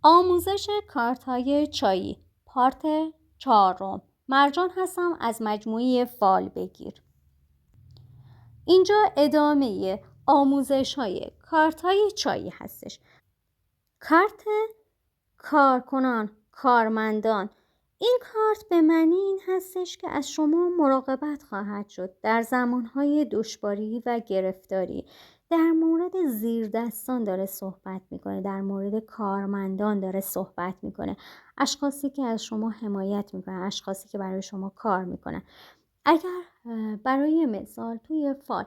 آموزش کارت‌های چایی پارت 4. مرجان هستم از مجموعه فال بگیر. اینجا ادامه آموزش‌های کارت‌های چایی هستش. کارت کارکنان، کارمندان. این کارت به معنی این هستش که از شما مراقبت خواهد شد در زمانهای دشواری و گرفتاری. در مورد زیردستان داره صحبت میکنه، در مورد کارمندان داره صحبت میکنه، اشخاصی که از شما حمایت میکنن، اشخاصی که برای شما کار میکنن. اگر برای مثال توی فال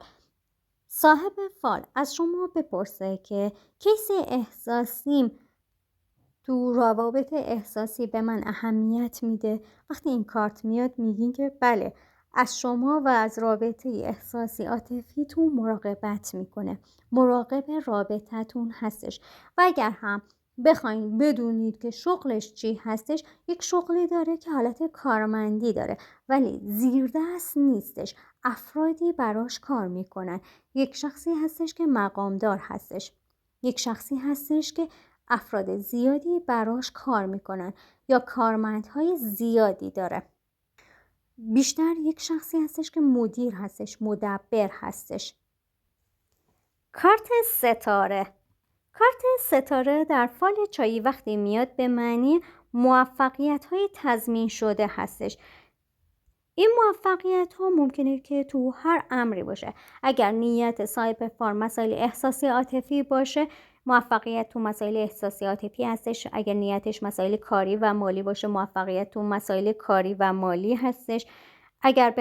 صاحب فال از شما بپرسه که کیس احساسیم تو روابط احساسی به من اهمیت میده، وقتی این کارت میاد میگین که بله، از شما و از رابطه احساسی عاطفیتون مراقبت میکنه، مراقب رابطتون هستش. و اگر هم بخواین بدونید که شغلش چی هستش، یک شغلی داره که حالت کارمندی داره ولی زیردست نیستش، افرادی براش کار میکنن. یک شخصی هستش که مقامدار هستش، یک شخصی هستش که افراد زیادی براش کار میکنن یا کارمندهای زیادی داره. بیشتر یک شخصی هستش که مدیر هستش، مدبر هستش. کارت ستاره. کارت ستاره در فال چایی وقتی میاد به معنی موفقیت های تضمین شده هستش. این موفقیت ها ممکنه که تو هر امری باشه. اگر نیت صاحب فال مسائل احساسی عاطفی باشه، موفقیت تو مسائل احساسی عاطفی هستش. اگر نیتش مسائل کاری و مالی باشه، موفقیت تو مسائل کاری و مالی هستش. اگر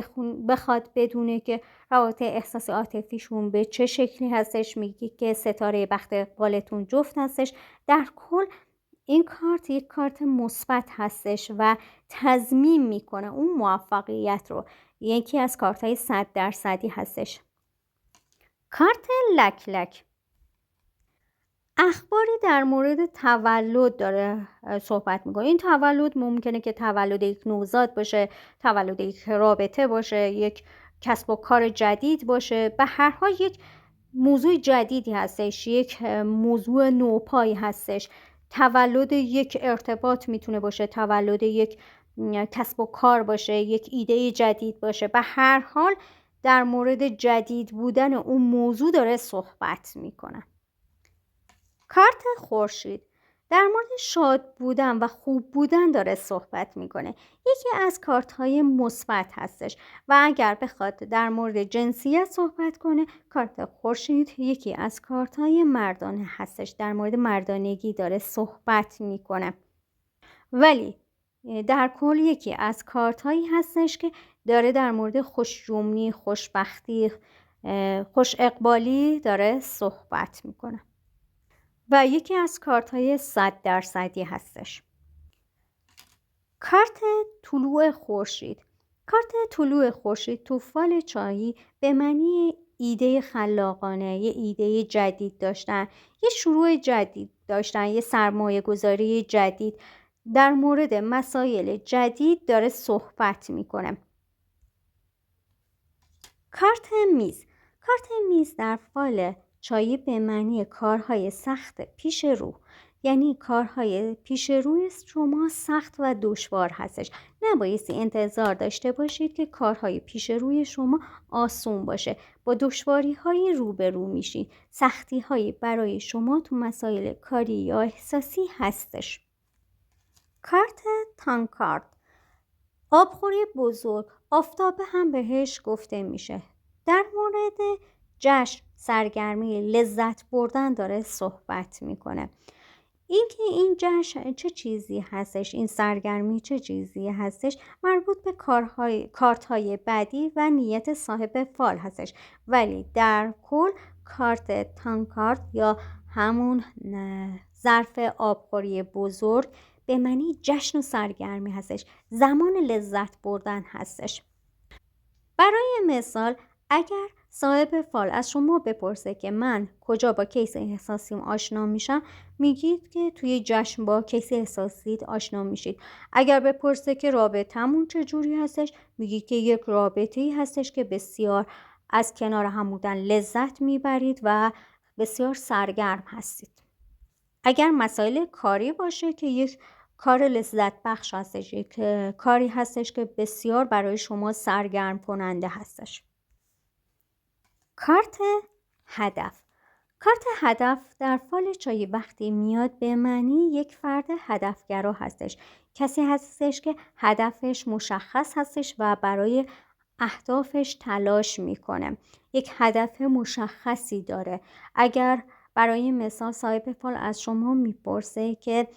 بخواد بدونه که روابط احساسی عاطفیشون به چه شکلی هستش، میگی که ستاره بخت اقبالتون جفت هستش. در کل این کارت یک کارت مثبت هستش و تضمین میکنه اون موفقیت رو. یکی از کارت های 100% هستش. کارت لک لک. اخباری در مورد تولد داره صحبت میکنه. این تولد ممکنه که تولد یک نوزاد باشه، تولد یک رابطه باشه، یک کسب و کار جدید باشه. به هر حال یک موضوع جدیدی هستش، یک موضوع نوپایی هستش. تولد یک ارتباط میتونه باشه، تولد یک کسب و کار باشه، یک ایده جدید باشه. به هر حال در مورد جدید بودن اون موضوع داره صحبت میکنه. کارت خورشید در مورد شاد بودن و خوب بودن داره صحبت میکنه. یکی از کارت های مثبت هستش و اگر بخواد در مورد جنسیت صحبت کنه، کارت خورشید یکی از کارت های مردانه هستش، در مورد مردانگی داره صحبت میکنه. ولی در کل یکی از کارت هایی هستش که داره در مورد خوش‌جملی، خوشبختی، خوش اقبالی داره صحبت میکنه و یکی از کارت های 100% هستش. کارت طلوع خورشید. کارت طلوع خورشید تو فال چایی به معنی ایده خلاقانه، یه ایده جدید داشتن، یه شروع جدید داشتن، یه سرمایه گذاری جدید، در مورد مسائل جدید داره صحبت میکنه. کارت میز. کارت میز در فال چایی به معنی کارهای سخت پیش رو، یعنی کارهای پیش روی شما سخت و دشوار هستش. نبایستی انتظار داشته باشید که کارهای پیش روی شما آسون باشه. با دشواری های روبرو میشید. سختی هایی برای شما تو مسائل کاری یا احساسی هستش. کارت تانکارد. آبخوری بزرگ، آفتابه هم بهش گفته میشه. در مورد جشن، سرگرمی، لذت بردن داره صحبت میکنه. اینکه این جشن چه چیزی هستش، این سرگرمی چه چیزی هستش، مربوط به کارت‌های بعدی و نیت صاحب فال هستش. ولی در کل کارت تانکارد یا همون ظرف آبخوری بزرگ به معنی جشن و سرگرمی هستش، زمان لذت بردن هستش. برای مثال اگر صاحب فال از شما بپرسه که من کجا با کیس احساسیم آشنا میشم، میگید که توی جشن با کیس احساسیت آشنا میشید. اگر بپرسه که رابطمون چجوری هستش، میگید که یک رابطه‌ای هستش که بسیار از کنار هم بودن لذت میبرید و بسیار سرگرم هستید. اگر مسائل کاری باشه که یک کار لذت بخش هستش، یک کاری هستش که بسیار برای شما سرگرم کننده هستش. کارت هدف. کارت هدف در فال چایی وقتی میاد به معنی یک فرد هدفگرا هستش، کسی هستش که هدفش مشخص هستش و برای اهدافش تلاش میکنه، یک هدف مشخصی داره. اگر برای مثال صاحب فال از شما میپرسه که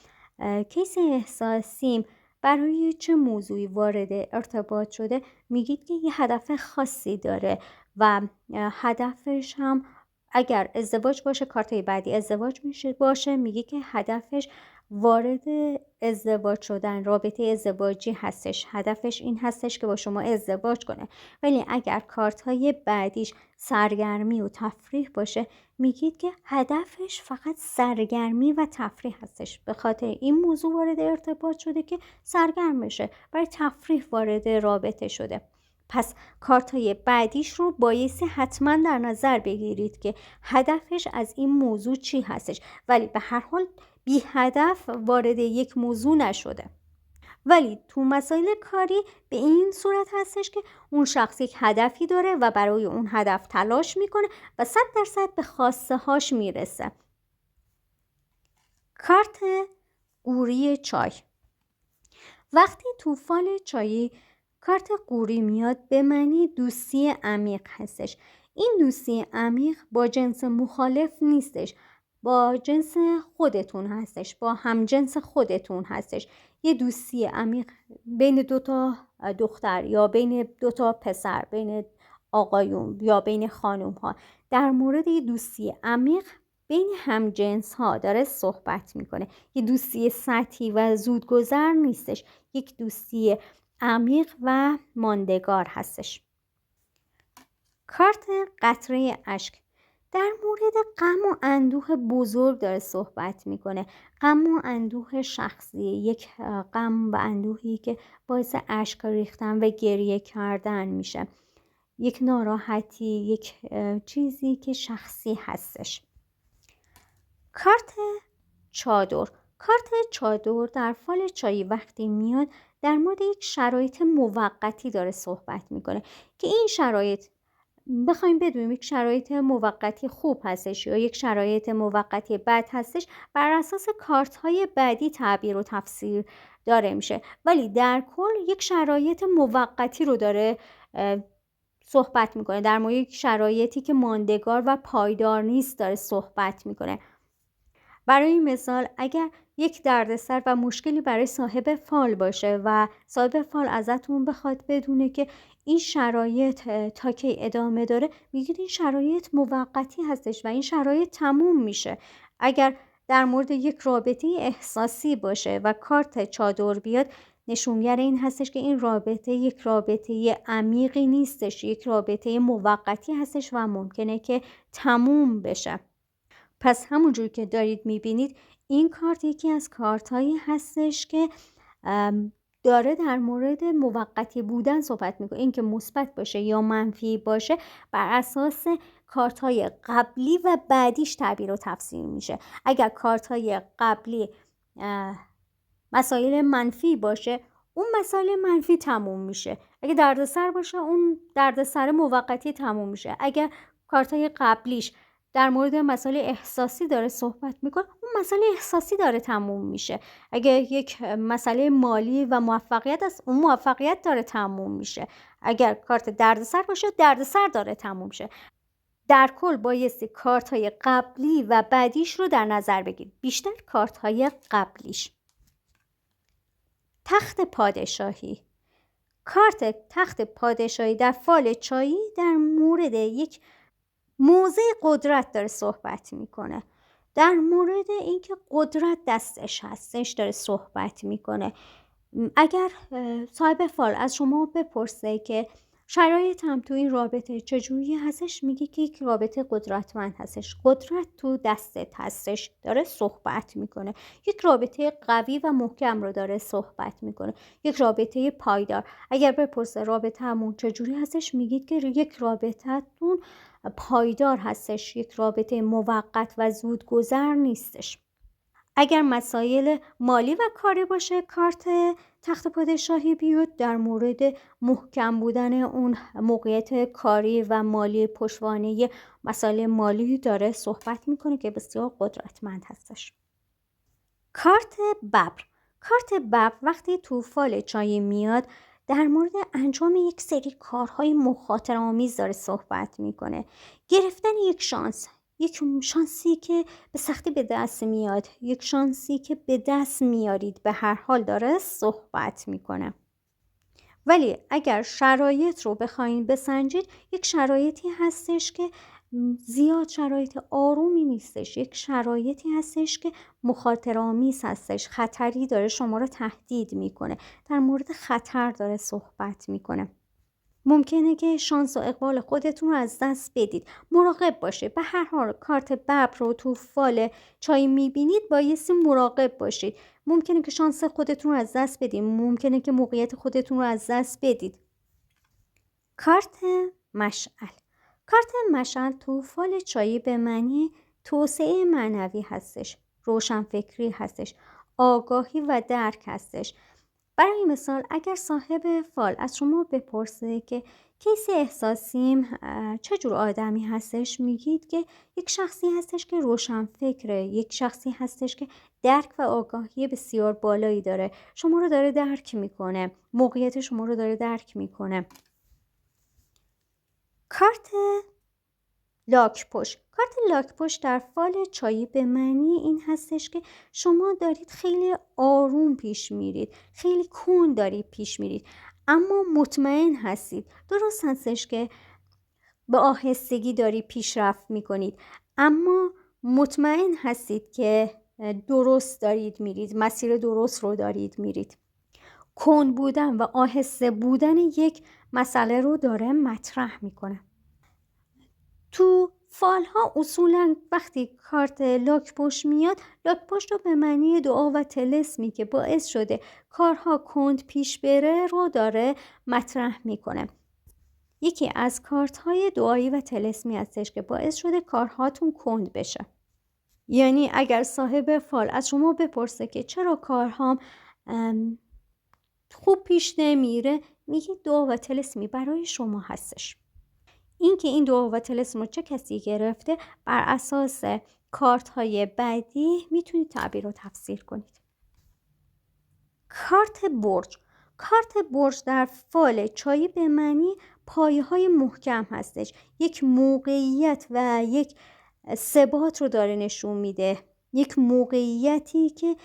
کیس احساسیم برای چه موضوعی وارد ارتباط شده، میگید که یه هدف خاصی داره و هدفش هم اگر ازدواج باشه، کارتای بعدی ازدواج میشه باشه، میگه که هدفش وارد ازدواج شدن، رابطه ازدواجی هستش، هدفش این هستش که با شما ازدواج کنه. ولی اگر کارتای بعدیش سرگرمی و تفریح باشه، میگید که هدفش فقط سرگرمی و تفریح هستش، به خاطر این موضوع وارد ارتباط شده که سرگرم بشه، برای تفریح وارد رابطه شده. پس کارتای بعدیش رو بایستی حتما در نظر بگیرید که هدفش از این موضوع چی هستش، ولی به هر حال بی هدف وارد یک موضوع نشده. ولی تو مسائل کاری به این صورت هستش که اون شخص یک هدفی داره و برای اون هدف تلاش میکنه و 100% به خواسته هاش میرسه. کارت قوری چای. وقتی تو فال چایی کارت قوری میاد به معنی دوستی عمیق هستش. این دوستی عمیق با جنس مخالف نیستش، با جنس خودتون هستش، با همجنس خودتون هستش. یه دوستی عمیق بین دوتا دختر یا بین دوتا پسر، بین آقایون یا بین خانوم ها، در مورد یه دوستی عمیق بین همجنس ها داره صحبت میکنه. یه دوستی سطحی و زودگذر نیستش، یک دوستی عمیق و ماندگار هستش. کارت قطره اشک در مورد غم و اندوه بزرگ داره صحبت میکنه. غم و اندوه شخصی، یک غم و اندوهی که باعث اشک ریختن و گریه کردن میشه، یک ناراحتی، یک چیزی که شخصی هستش. کارت چادر. کارت چادر در فال چایی وقتی میاد در مورد یک شرایط موقتی داره صحبت میکنه که این شرایط بخوایم بدونیم یک شرایط موقتی خوب هستش یا یک شرایط موقتی بد هستش، بر اساس کارت های بعدی تعبیر و تفسیر داره میشه، ولی در کل یک شرایط موقتی رو داره صحبت میکنه. در مورد یک شرایطی که ماندگار و پایدار نیست داره صحبت میکنه. برای مثال اگر یک دردسر و مشکلی برای صاحب فال باشه و صاحب فال ازتون بخواد بدونه که این شرایط تا کی ادامه داره، میگید این شرایط موقتی هستش و این شرایط تموم میشه. اگر در مورد یک رابطه احساسی باشه و کارت چادر بیاد، نشونگر این هستش که این رابطه یک رابطه عمیقی نیستش، یک رابطه موقتی هستش و ممکنه که تموم بشه. پس همونجور که دارید میبینید این کارت یکی از کارتایی هستش که داره در مورد موقتی بودن صحبت میکنه. این که مثبت باشه یا منفی باشه بر اساس کارتای قبلی و بعدیش تعبیر و تفسیر میشه. اگر کارتای قبلی مسائل منفی باشه، اون مسائل منفی تموم میشه. اگه دردسر باشه، اون دردسر موقتی تموم میشه. اگر کارتای قبلیش در مورد مسائل احساسی داره صحبت میکنه، اون مسئله احساسی داره تموم میشه. اگه یک مسئله مالی و موفقیت است، اون موفقیت داره تموم میشه. اگر کارت دردسر باشه، دردسر داره تموم میشه. در کل بایستی کارت های قبلی و بعدیش رو در نظر بگیرید، بیشتر کارت های قبلیش. تخت پادشاهی. کارت تخت پادشاهی در فال چایی در مورد یک موضع قدرت داره صحبت میکنه. در مورد اینکه قدرت دستش هستش داره صحبت میکنه. اگر صاحب فال از شما بپرسه که شرایطم تو این رابطه چجوری هستش، میگه که یک رابطه قدرتمند هستش، قدرت تو دستت هستش، داره صحبت میکنه. یک رابطه قوی و محکم رو داره صحبت میکنه، یک رابطه پایدار. اگر بپرسه رابطه همون چجوری هستش، میگید که یک رابطه‌تون پایدار هستش، یک رابطه موقت و زودگذر نیستش. اگر مسائل مالی و کاری باشه کارت تخت پادشاهی بیاد در مورد محکم بودن اون موقعیت کاری و مالی پشتوانه مسائل مالی داره صحبت میکنه که بسیار قدرتمند هستش. کارت ببر. کارت ببر وقتی تو فال چای میاد در مورد انجام یک سری کارهای مخاطره آمیز داره صحبت میکنه. گرفتن یک شانسی که به سختی به دست میاد، یک شانسی که به دست میارید، به هر حال داره صحبت میکنه. ولی اگر شرایط رو بخواین بسنجید، یک شرایطی هستش که زیاد شرایط آرومی نیستش، یک شرایطی هستش که مخاطره آمیز هستش، خطری داره شما رو تهدید میکنه، در مورد خطر داره صحبت میکنه. ممکنه که شانس و اقبال خودتون رو از دست بدید. مراقب باشه. به هر حال کارت ببر رو تو فال چای میبینید، بایستی مراقب باشید. ممکنه که شانس خودتون رو از دست بدید. ممکنه که موقعیت خودتون رو از دست بدید. کارت مشعل. کارت مشعل تو فال چای به معنی توسعه معنوی هستش، روشنفکری هستش، آگاهی و درک هستش. برای مثال اگر صاحب فال از شما بپرسه که کیس احساسیم چه جور آدمی هستش، میگید که یک شخصی هستش که روشنفکره، یک شخصی هستش که درک و آگاهی بسیار بالایی داره، شما رو داره درک میکنه، موقعیت شما رو داره درک میکنه. کارت لاک پشت. کارت لاک پشت در فال چایی به معنی این هستش که شما دارید خیلی آروم پیش میرید، خیلی کند دارید پیش میرید، اما مطمئن هستید. درست هستش که به آهستگی دارید پیشرفت میکنید، اما مطمئن هستید که درست دارید میرید، مسیر درست رو دارید میرید. کند بودن و آهسته بودن یک مسئله رو داره مطرح میکنه. تو فالها اصولا وقتی کارت لاک پشت میاد، لاک پشت رو به معنی دعا و طلسمی که باعث شده کارها کند پیش بره رو داره مطرح میکنه. یکی از کارت های دعایی و طلسمی هستش که باعث شده کارهاتون کند بشه. یعنی اگر صاحب فال از شما بپرسه که چرا کارهام خوب پیش نمیره، میگه دعا و طلسمی برای شما هستش. اینکه این دعا و طلسم رو چه کسی گرفته، بر اساس کارت های بعدی میتونید تعبیر و تفسیر کنید. کارت برج. کارت برج در فال چایی به معنی پایه های محکم هستش، یک موقعیت و یک ثبات رو داره نشون میده، یک موقعیتی که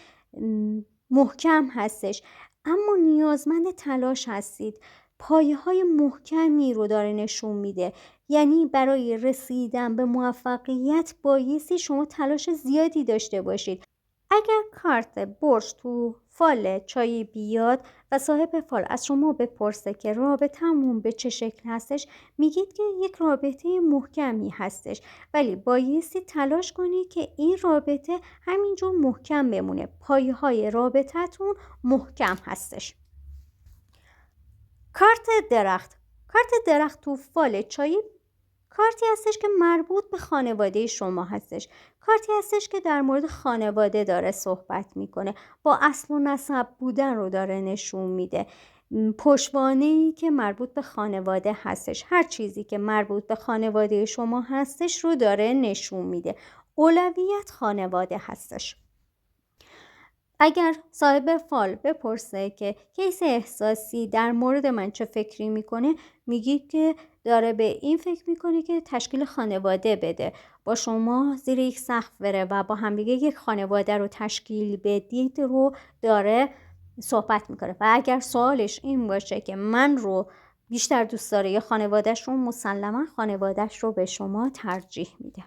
محکم هستش اما نیازمند تلاش هستید. پایه های محکمی رو داره نشون میده، یعنی برای رسیدن به موفقیت بایستی شما تلاش زیادی داشته باشید. اگر کارت برج تو فال چایی بیاد و صاحب فال از شما بپرسه که رابطمون به چه شکل هستش، میگید که یک رابطه محکمی هستش، ولی بایستی تلاش کنید که این رابطه همینجور محکم بمونه، پایه های رابطتون محکم هستش. کارت درخت. کارت درخت تو فال چایی کارتی هستش که مربوط به خانواده شما هستش، کارتی هستش که در مورد خانواده داره صحبت میکنه، با اصل و نسب بودن رو داره نشون میده، پشتوانه‌ای که مربوط به خانواده هستش، هر چیزی که مربوط به خانواده شما هستش رو داره نشون میده. اولویت خانواده هستش. اگر صاحب فال بپرسه که کیس احساسی در مورد من چه فکری میکنه، میگید که داره به این فکر میکنه که تشکیل خانواده بده، با شما زیر یک سقف بره و با همدیگه یک خانواده رو تشکیل بدید رو داره صحبت میکنه. و اگر سوالش این باشه که من رو بیشتر دوست داره یا خانوادهش رو، مسلما خانوادهش رو به شما ترجیح میده.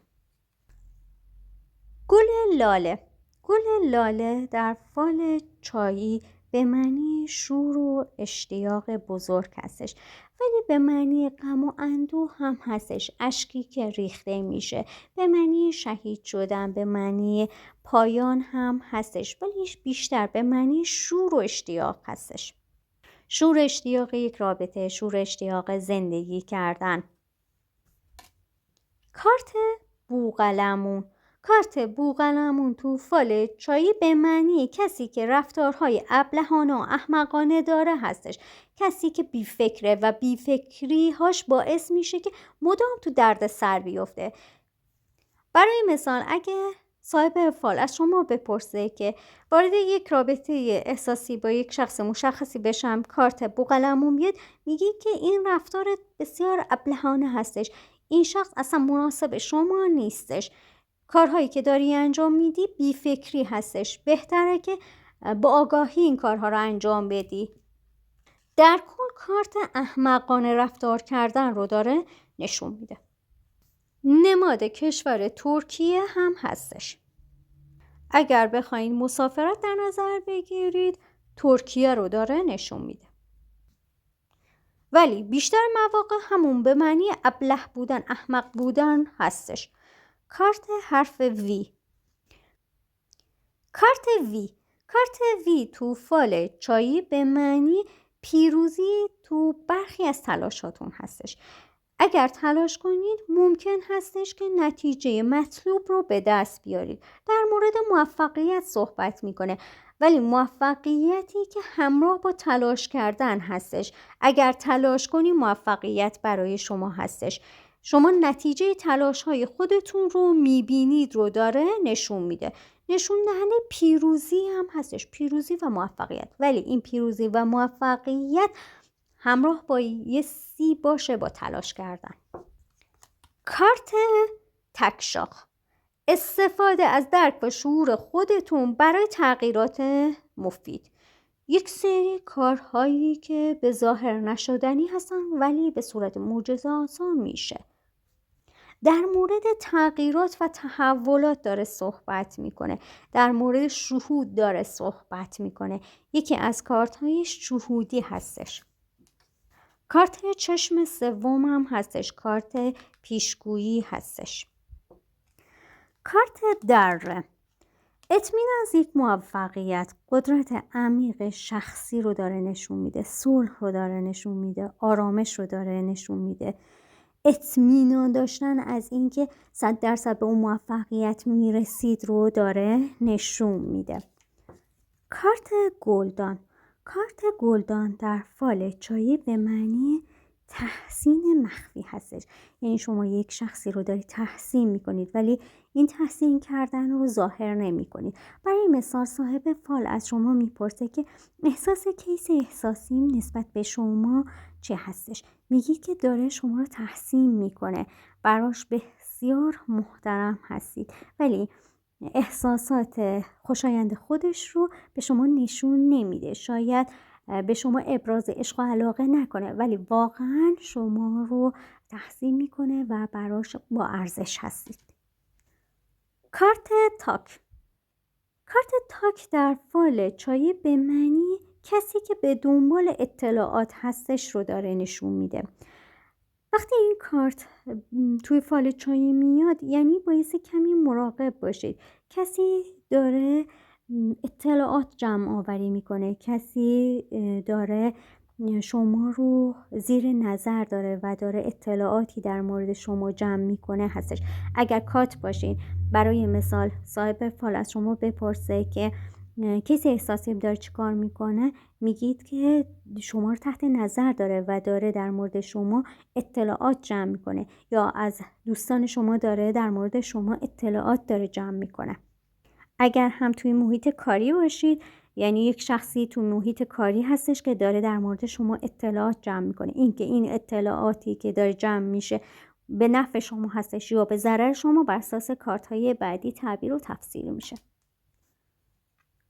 گل لاله. گل لاله در فال چایی به معنی شور و اشتیاق بزرگ هستش، ولی به معنی غم و اندوه هم هستش، اشکی که ریخته میشه، به معنی شهید شدن، به معنی پایان هم هستش، ولی بیشتر به معنی شور و اشتیاق هستش. شور اشتیاق یک رابطه، شور اشتیاق زندگی کردن. کارت بوقلمون. کارت بوقلمون تو فال چایی به معنی کسی که رفتارهای ابلهانه و احمقانه داره هستش. کسی که بیفکره و بیفکریهاش باعث میشه که مدام تو درد سر بیفته. برای مثال اگه صاحب فال از شما بپرسه که وارد یک رابطه احساسی با یک شخص مشخصی بشم، کارت بوقلمون بیاد، میگی که این رفتار بسیار ابلهانه هستش، این شخص اصلا مناسب شما نیستش، کارهایی که داری انجام میدی بیفکری هستش، بهتره که با آگاهی این کارها رو انجام بدی. در کل کارت احمقانه رفتار کردن رو داره نشون میده. نماد کشور ترکیه هم هستش. اگر بخواین مسافرت در نظر بگیرید ترکیه رو داره نشون میده. ولی بیشتر مواقع همون به معنی ابله بودن، احمق بودن هستش. کارت حرف وی. کارت وی تو فال چایی به معنی پیروزی تو برخی از تلاشاتون هستش. اگر تلاش کنید ممکن هستش که نتیجه مطلوب رو به دست بیارید. در مورد موفقیت صحبت میکنه، ولی موفقیتی که همراه با تلاش کردن هستش. اگر تلاش کنی موفقیت برای شما هستش. شما نتیجه تلاش های خودتون رو میبینید رو داره نشون میده. نشون دهنده پیروزی هم هستش، پیروزی و موفقیت. ولی این پیروزی و موفقیت همراه با یه سی باشه با تلاش کردن. کارت تکشاخ. استفاده از درک و شعور خودتون برای تغییرات مفید. یک سری کارهایی که به ظاهر نشدنی هستن ولی به صورت معجزه‌آسا میشه. در مورد تغییرات و تحولات داره صحبت میکنه. در مورد شهود داره صحبت میکنه. یکی از کارت‌های شهودی هستش. کارت چشم سوم هم هستش. کارت پیشگویی هستش. کارت دره. اطمینان از یک موفقیت، قدرت عمیق شخصی رو داره نشون میده. صلح رو داره نشون میده. آرامش رو داره نشون میده. اطمینان داشتن از اینکه 100% به اون موفقیت میرسید رو داره نشون میده. کارت گلدان. کارت گلدان در فال چایی به معنی تحسین مخفی هستش. یعنی شما یک شخصی رو دارید تحسین میکنید ولی این تحسین کردن رو ظاهر نمی کنید. برای مثال صاحب فال از شما میپرسه که احساس کیس احساسیم نسبت به شما چه هستش؟ میگی که داره شما رو تحسین میکنه، براش بسیار محترم هستید ولی احساسات خوشایند خودش رو به شما نشون نمیده. شاید به شما ابراز عشق و علاقه نکنه ولی واقعا شما رو تحسین میکنه و براش با ارزش هستید. کارت تاک. کارت تاک در فال چایی به معنی کسی که به دنبال اطلاعات هستش رو داره نشون میده. وقتی این کارت توی فال چایی میاد یعنی باید کمی مراقب باشید. کسی داره اطلاعات جمع آوری میکنه، کسی داره شما رو زیر نظر داره و داره اطلاعاتی در مورد شما جمع میکنه هستش. اگر کات باشین، برای مثال صاحب فال از شما بپرسه که کسی احساسی داره چی کار میکنه، میگید که شما رو تحت نظر داره و داره در مورد شما اطلاعات جمع میکنه یا از دوستان شما داره در مورد شما اطلاعات داره جمع میکنه. اگر هم توی محیط کاری باشید یعنی یک شخصی توی محیط کاری هستش که داره در مورد شما اطلاعات جمع میکنه. اینکه این اطلاعاتی که داره جمع میشه به نفع شما هستش یا به ضرر شما بر اساس کارت‌های بعدی تعبیر و تفسیر میشه.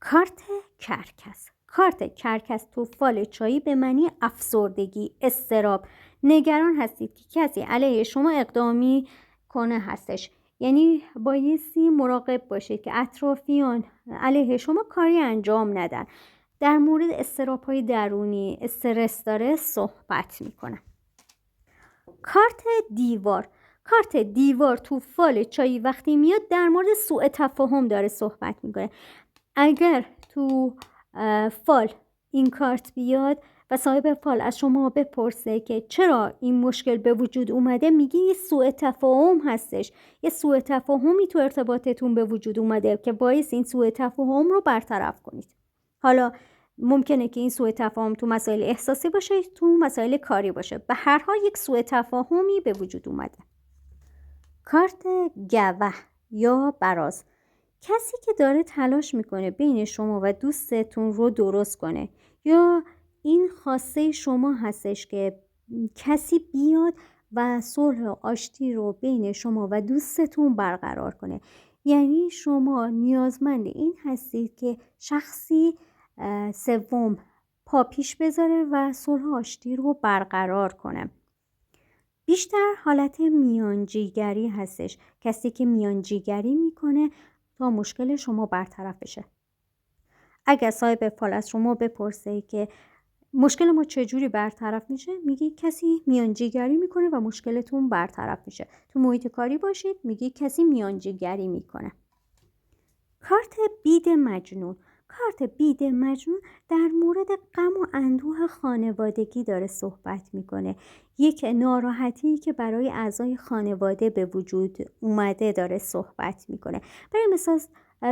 کارت کرکس. کارت کرکس تو فال چایی به معنی افسردگی، اضطراب، نگران هستید که کسی علیه شما اقدامی کنه هستش. یعنی بایستی مراقب باشید که اطرافیان علیه شما کاری انجام ندن. در مورد اضطراب‌های درونی، استرس داره صحبت میکنه. کارت دیوار. کارت دیوار تو فال چایی وقتی میاد در مورد سوء تفاهم داره صحبت میکنه. اگر تو فال این کارت بیاد و صاحب فال از شما بپرسه که چرا این مشکل به وجود اومده، میگی یه سوء تفاهم هستش، یه سوء تفاهمی تو ارتباطتون به وجود اومده که باعث این سوء تفاهم رو برطرف کنید. حالا ممکنه که این سوء تفاهم تو مسائل احساسی باشه، تو مسائل کاری باشه، به هر حال یک سوء تفاهمی به وجود اومده. کارت گوه یا براز، کسی که داره تلاش میکنه بین شما و دوستتون رو درست کنه، یا این خواسته شما هستش که کسی بیاد و صلح و آشتی رو بین شما و دوستتون برقرار کنه. یعنی شما نیازمند این هستید که شخصی سوم پا پیش بذاره و صلح و آشتی رو برقرار کنه. بیشتر حالت میانجیگری هستش، کسی که میانجیگری میکنه تا مشکل شما برطرف بشه. اگر صاحب فال از شما بپرسه که مشکل ما چجوری برطرف میشه، میگی کسی میانجیگری میکنه و مشکلتون برطرف میشه. تو محیط کاری باشید، میگی کسی میانجیگری میکنه. کارت بید مجنون، کارت بید مجنون در مورد غم و اندوه خانوادگی داره صحبت میکنه. یک ناراحتی که برای اعضای خانواده به وجود اومده داره صحبت میکنه. برای مثال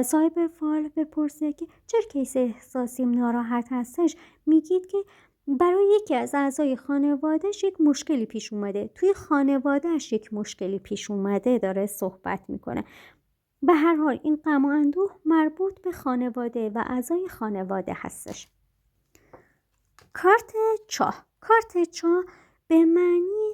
صاحب فال بپرسه که چرا کیس احساسیم ناراحت هستش، میگید که برای یکی از اعضای خانوادهش یک مشکلی پیش اومده، توی خانوادهش یک مشکلی پیش اومده داره صحبت میکنه. به هر حال این غم و اندوه مربوط به خانواده و اعضای خانواده هستش. کارت چاه، کارت چاه به معنی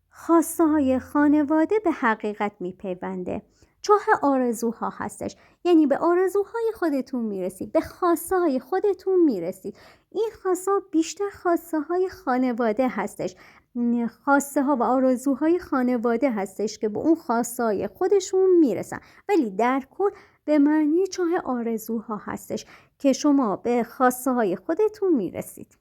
خواسته های خانواده به حقیقت میپیونده. چاه آرزوها هستش، یعنی به آرزوهای خودتون میرسید، به خواسته های خودتون میرسید. این خواسته ها بیشتر خواسته های خانواده هستش، خواسته ها و آرزوهای خانواده هستش که به اون خواسته های خودشون میرسن، ولی در کل به معنی چاه آرزوها هستش که شما به خواسته های خودتون میرسید.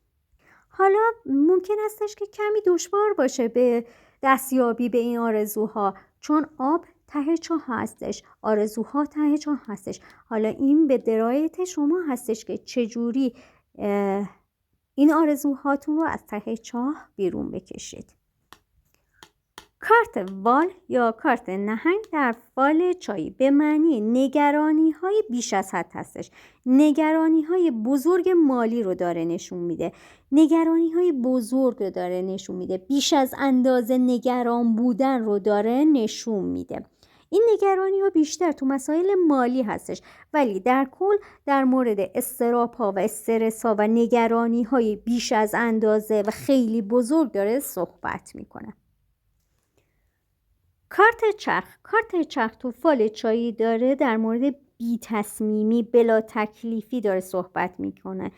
حالا ممکن هستش که کمی دشوار باشه به دستیابی به این آرزوها، چون آب ته چاه هستش، آرزوها ته چاه هستش. حالا این به درایت شما هستش که چجوری این آرزوهاتون رو از ته چاه بیرون بکشید. کارت وال یا کارت نهنگ در فال چایی به معنی نگرانی های بیش از حد هستش. نگرانی های بزرگ مالی رو داره نشون میده، نگرانی های بزرگ رو داره نشون میده، بیش از اندازه نگران بودن رو داره نشون میده. این نگرانی ها بیشتر تو مسائل مالی هستش، ولی در کل در مورد اضطراب ها و استرس ها و نگرانی های بیش از اندازه و خیلی بزرگ داره صحبت میکنه. کارت چرخ، کارت چرخ تو فال چایی داره در مورد بی تصمیمی بلا تکلیفی داره صحبت میکنه.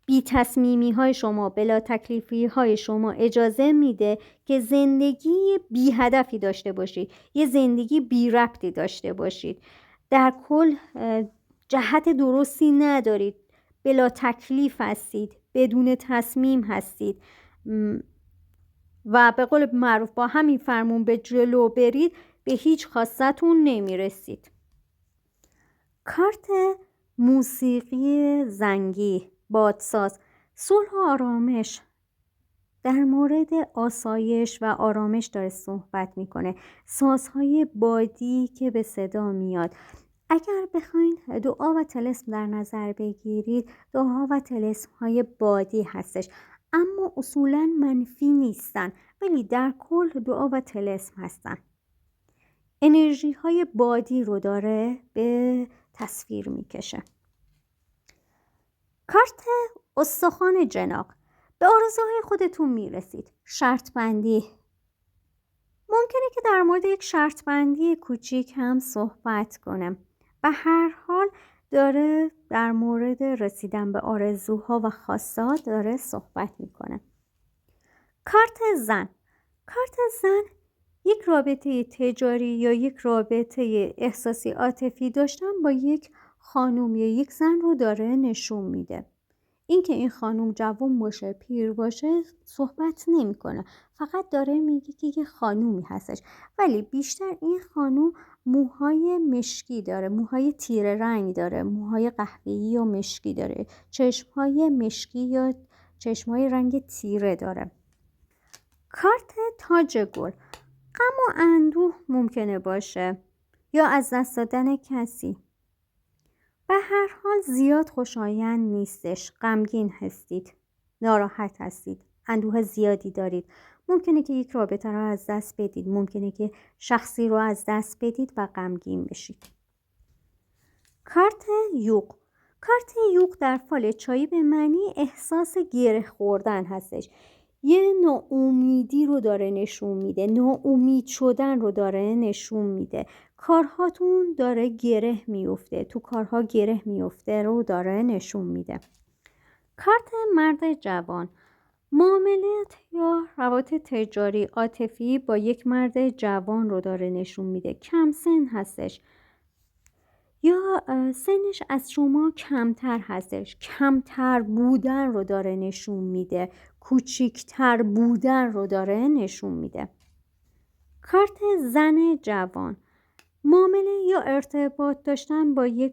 بی تصمیمی های شما، بلا تکلیفی های شما اجازه میده که زندگی بی هدفی داشته باشید، یه زندگی بی ربطی داشته باشید. در کل جهت درستی ندارید، بلا تکلیف هستید، بدون تصمیم هستید و به قول معروف با همین فرمون به جلو برید، به هیچ خواستتون نمیرسید. کارت موسیقی زنگی بادساز، صلح و آرامش، در مورد آسایش و آرامش داره صحبت میکنه. سازهای بادی که به صدا میاد. اگر بخواین دعا و طلسم در نظر بگیرید، دعا و طلسم های بادی هستش، اما اصولا منفی نیستن، ولی در کل دعا و طلسم هستن. انرژی های بادی رو داره به تصویر میکشه. کارت استخوان جناق، به آرزوهای خودتون میرسید. شرط بندی، ممکنه که در مورد یک شرط بندی کوچیک هم صحبت کنم. به هر حال داره در مورد رسیدن به آرزوها و خواسته‌ها داره صحبت میکنه. کارت زن، کارت زن یک رابطه تجاری یا یک رابطه احساسی عاطفی داشتن با یک خانم یا یک زن رو داره نشون میده. اینکه این خانم جوان باشه پیر باشه صحبت نمیکنه، فقط داره میگه که یه خانومی هستش، ولی بیشتر این خانم موهای مشکی داره، موهای تیره رنگ داره، موهای قهوه‌ای و مشکی داره، چشمهای مشکی یا چشمای رنگ تیره داره. کارت تاج گل، غم و اندوه ممکنه باشه یا از دست دادن کسی. به هر حال زیاد خوشایند نیستش، غمگین هستید، ناراحت هستید، اندوه زیادی دارید. ممکنه که یک رابطه رو از دست بدید، ممکنه که شخصی رو از دست بدید و غمگین بشید. کارت یوغ، کارت یوغ در فال چایی به معنی احساس گره خوردن هستش. یه ناامیدی رو داره نشون میده، ناامید شدن رو داره نشون میده. کارهاتون داره گره میفته، تو کارها گره میفته رو داره نشون میده. کارت مرد جوان، معاملات یا روابط تجاری عاطفی با یک مرد جوان رو داره نشون میده. کم سن هستش یا سنش از شما کمتر هستش، کمتر بودن رو داره نشون میده، کوچیکتر بودن رو داره نشون میده. کارت زن جوان، معامله یا ارتباط داشتن با یک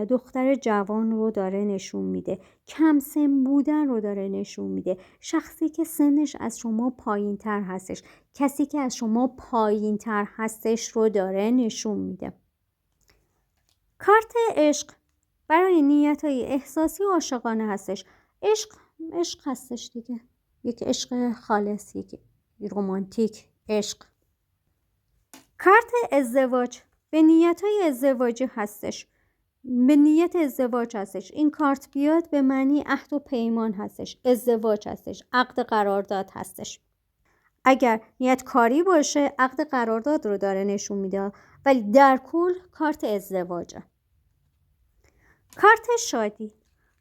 دختر جوان رو داره نشون میده، کم سن بودن رو داره نشون میده. شخصی که سنش از شما پایین تر هستش، کسی که از شما پایین تر هستش رو داره نشون میده. کارت عشق، برای نیت‌های احساسی و عاشقانه هستش. عشق هستش دیگه، یک عشق خالص، یک رمانتیک عشق. کارت ازدواج، به نیت‌های ازدواجی هستش، به نیت ازدواج هستش. این کارت بیاد به معنی عهد و پیمان هستش، ازدواج هستش، عقد قرارداد هستش. اگر نیت کاری باشه عقد قرارداد رو داره نشون میده، ولی در کل کارت ازدواجه. کارت شادی،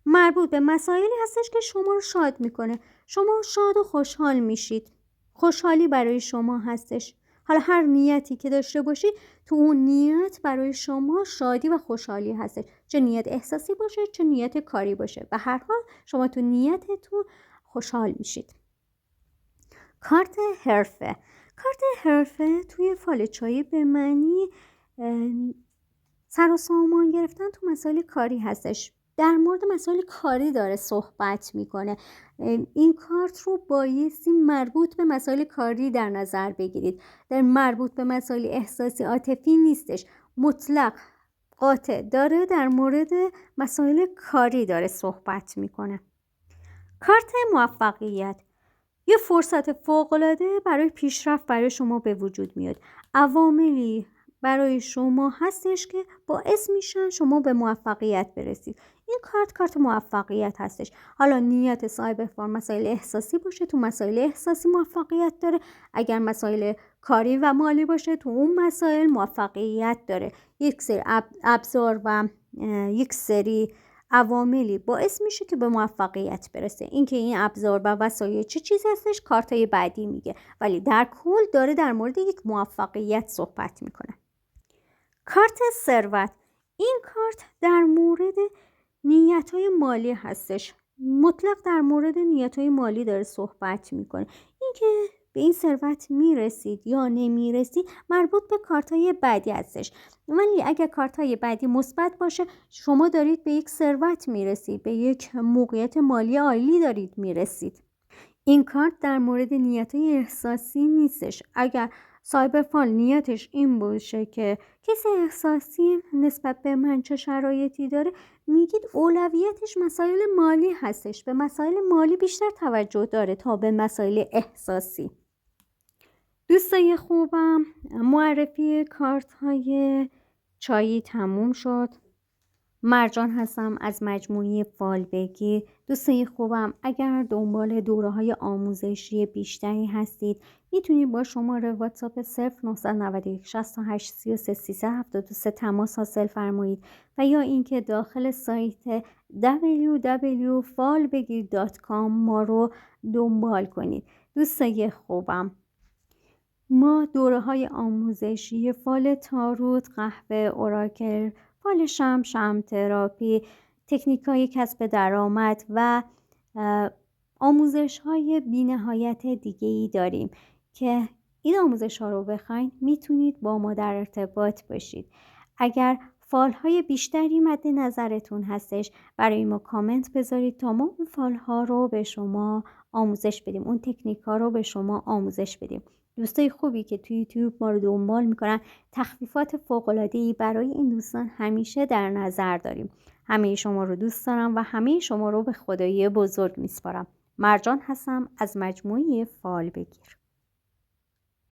مربوط به مسائلی هستش که شما رو شاد میکنه، شما شاد و خوشحال میشید، خوشحالی برای شما هستش. حالا هر نیتی که داشته باشید تو اون نیت برای شما شادی و خوشحالی هستش، چه نیت احساسی باشه چه نیت کاری باشه، به هر حال شما تو نیتتون خوشحال میشید. کارت حرفه، کارت حرفه توی فال چایی به معنی سر و سامان گرفتن تو مسائل کاری هستش، در مورد مسائل کاری داره صحبت میکنه. این کارت رو بایستی مربوط به مسائل کاری در نظر بگیرید، در مربوط به مسائل احساسی عاطفی نیستش، مطلق قاطع داره در مورد مسائل کاری داره صحبت میکنه. کارت موفقیت، یه فرصت فوق‌العاده برای پیشرفت برای شما به وجود میاد، عواملی برای شما هستش که باعث میشن شما به موفقیت برسید. این کارت موفقیت هستش. حالا نیت صاحب فال مسائل احساسی باشه تو مسائل احساسی موفقیت داره، اگر مسائل کاری و مالی باشه تو اون مسائل موفقیت داره. یک سری ابزار و یک سری عواملی باعث میشه که به موفقیت برسه. اینکه این ابزار و وسایل چه چیز هستش کارتای بعدی میگه، ولی در کل داره در مورد یک موفقیت صحبت میکنه. کارت ثروت، این کارت در مورد نیت‌های مالی هستش، مطلق در مورد نیت‌های مالی داره صحبت میکنه. اینکه به این ثروت میرسید یا نمیرسید مربوط به کارت‌های بعدی هستش، ولی اگر کارت‌های بعدی مثبت باشه شما دارید به یک ثروت میرسید، به یک موقعیت مالی عالی دارید میرسید. این کارت در مورد نیت‌های احساسی نیستش. اگر صاحب فال نیتش این باشه که کسی احساسی نسبت به من چه شرایطی داره، میگید اولویتش مسائل مالی هستش، به مسائل مالی بیشتر توجه داره تا به مسائل احساسی. دوستای خوبم، معرفی کارت های چایی تموم شد. مرجان هستم از مجموعه فال بگیر. دوستای خوبم، اگر دنبال دوره‌های آموزشی بیشتری هستید میتونید با شماره واتساپ 0991 68 33 373 تماس حاصل فرمایید و یا اینکه داخل سایت www.falbegir.com ما رو دنبال کنید. دوستای خوبم، ما دوره‌های آموزشی فال تاروت، قهوه، اوراکل، فال شم تراپی، تکنیک‌های کسب درآمد و آموزش‌های بی‌نهایت دیگه‌ای داریم که این آموزش‌ها رو بخواید میتونید با ما در ارتباط باشید. اگر فال‌های بیشتری مد نظرتون هستش، برای ما کامنت بذارید تا ما اون فال‌ها رو به شما آموزش بدیم، اون تکنیک‌ها رو به شما آموزش بدیم. دوستای خوبی که توی یوتیوب ما رو دنبال میکنن، تخفیفات فوق‌العاده‌ای برای این دوستان همیشه در نظر داریم. همه شما رو دوست دارم و همه شما رو به خدای بزرگ میسپارم. مرجان هستم از مجموعه فال بگیر.